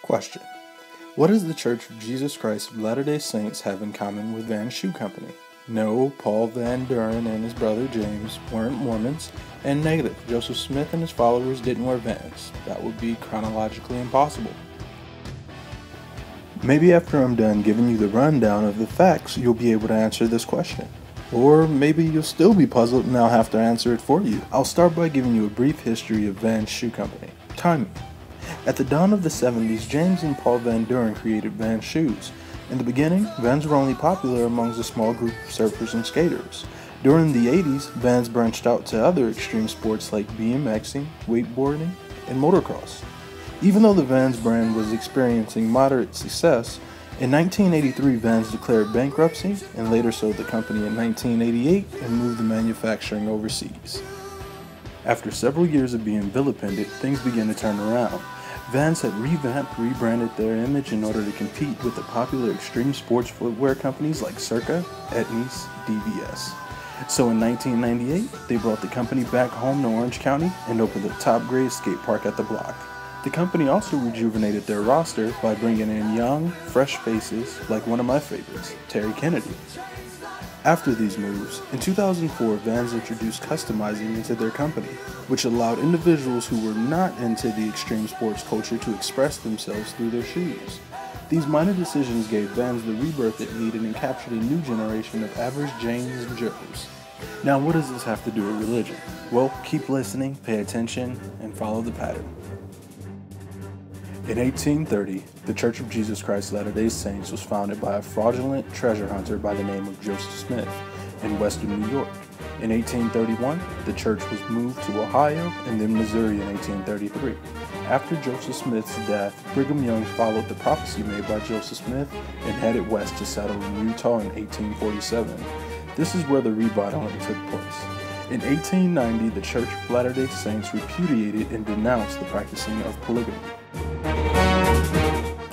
Question. What does the Church of Jesus Christ of Latter-day Saints have in common with Vans Shoe Company? No, Paul Van Buren and his brother James weren't Mormons, and negative, Joseph Smith and his followers didn't wear Vans. That would be chronologically impossible. Maybe after I'm done giving you the rundown of the facts, you'll be able to answer this question. Or maybe you'll still be puzzled and I'll have to answer it for you. I'll start by giving you a brief history of Vans Shoe Company. Timing. At the dawn of the 70s, James and Paul Van Buren created Vans shoes. In the beginning, Vans were only popular amongst a small group of surfers and skaters. During the 80s, Vans branched out to other extreme sports like BMXing, wakeboarding, and motocross. Even though the Vans brand was experiencing moderate success, in 1983 Vans declared bankruptcy and later sold the company in 1988 and moved the manufacturing overseas. After several years of being vilipended, things began to turn around. Vans had rebranded their image in order to compete with the popular extreme sports footwear companies like Circa, Etnies, DVS. So in 1998, they brought the company back home to Orange County and opened the top-grade skate park at the block. The company also rejuvenated their roster by bringing in young, fresh faces like one of my favorites, Terry Kennedy. After these moves, in 2004, Vans introduced customizing into their company, which allowed individuals who were not into the extreme sports culture to express themselves through their shoes. These minor decisions gave Vans the rebirth it needed and captured a new generation of average Janes and Joes. Now, what does this have to do with religion? Well, keep listening, pay attention, and follow the pattern. In 1830, the Church of Jesus Christ of Latter-day Saints was founded by a fraudulent treasure hunter by the name of Joseph Smith in western New York. In 1831, the church was moved to Ohio and then Missouri in 1833. After Joseph Smith's death, Brigham Young followed the prophecy made by Joseph Smith and headed west to settle in Utah in 1847. This is where the remodeling took place. In 1890, the Church of Latter-day Saints repudiated and denounced the practicing of polygamy.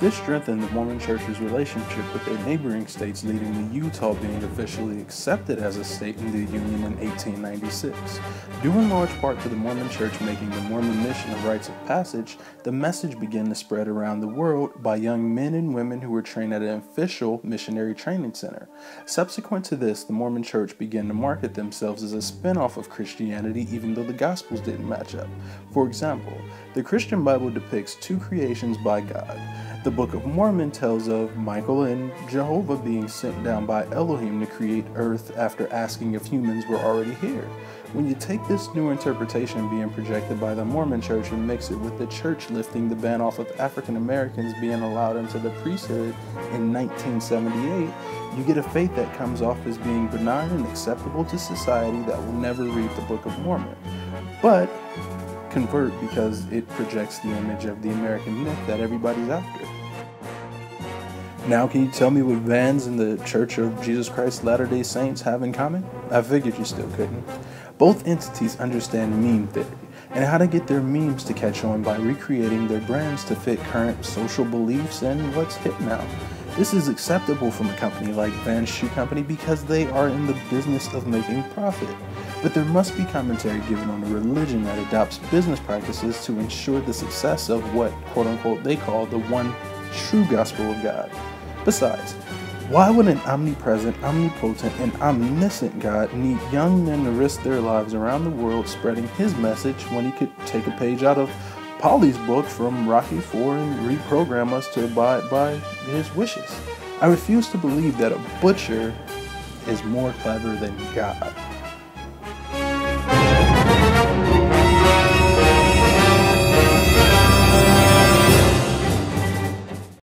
This strengthened the Mormon Church's relationship with their neighboring states, leading to Utah being officially accepted as a state in the Union in 1896. Due in large part to the Mormon Church making the Mormon mission a rites of passage, the message began to spread around the world by young men and women who were trained at an official missionary training center. Subsequent to this, the Mormon Church began to market themselves as a spin-off of Christianity, even though the Gospels didn't match up. For example, the Christian Bible depicts two creations by God. The Book of Mormon tells of Michael and Jehovah being sent down by Elohim to create earth after asking if humans were already here. When you take this new interpretation being projected by the Mormon Church and mix it with the church lifting the ban off of African Americans being allowed into the priesthood in 1978, you get a faith that comes off as being benign and acceptable to society that will never read the Book of Mormon, but convert because it projects the image of the American myth that everybody's after. Now, can you tell me what Vans and the Church of Jesus Christ of Latter-day Saints have in common? I figured you still couldn't. Both entities understand meme theory and how to get their memes to catch on by recreating their brands to fit current social beliefs and what's hip now. This is acceptable from a company like Vans Shoe Company because they are in the business of making profit. But there must be commentary given on a religion that adopts business practices to ensure the success of what, quote-unquote, they call the one true gospel of God. Besides, why would an omnipresent, omnipotent, and omniscient God need young men to risk their lives around the world spreading his message when he could take a page out of Polly's book from Rocky IV and reprogram us to abide by his wishes? I refuse to believe that a butcher is more clever than God.